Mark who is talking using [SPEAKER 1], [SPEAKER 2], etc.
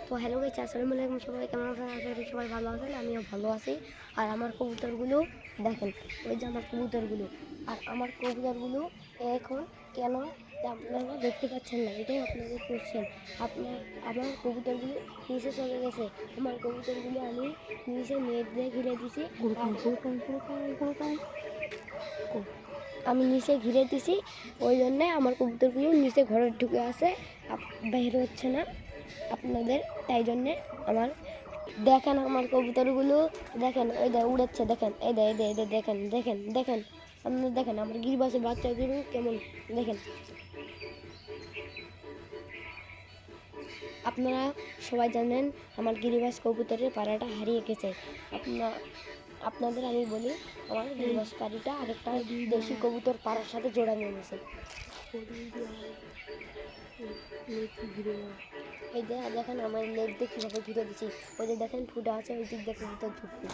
[SPEAKER 1] তো hello guys, আসসালামু আলাইকুম। সবাই কেমন আছেন? আশা করি সবাই ভালো আছেন। আমিও ভালো আছি। আর আমার কবুতরগুলো দেখেন, ওই যে আমার কবুতরগুলো। আর আমার কবুতরগুলো এখন কেন আপনারা দেখতে পাচ্ছেন না, এটাই আপনাদের কোশ্চেন। আমার কবুতরগুলো নিচে চলে গেছে। আমার কবুতরগুলো আমি নিচে নেট দিয়ে ঘিরে দিছি। আমি নিচে ঘিরে দিছি, ওই জন্যে আমার কবুতরগুলো নিচে ঘরে ঢুকে আছে, বের হচ্ছে না আপনাদের। তাই জন্যে আমার দেখেন, আমার কবুতরগুলো দেখেন, ওই দে উড়াচ্ছে, দেখেন, এই দে দেখেন দেখেন দেখেন আপনারা দেখেন আমার গিরিবাসের বাচ্চাগুলো কেমন দেখেন। আপনারা সবাই জানেন আমার গিরিবাস কবুতরের পাড়াটা হারিয়ে গেছে। আপনাদের আমি বলি, আমার গিরিবাস পাড়িটা আরেকটা দেশি কবুতর পাড়ার সাথে জোড়া নিয়ে নিয়েছে। এই দেখেন আমার লেগ দিয়ে কীভাবে ঘিরে দিচ্ছি। ওই যে দেখেন ফুটা আছে, ওই দিক দিয়ে কবুতর ঢুকবে।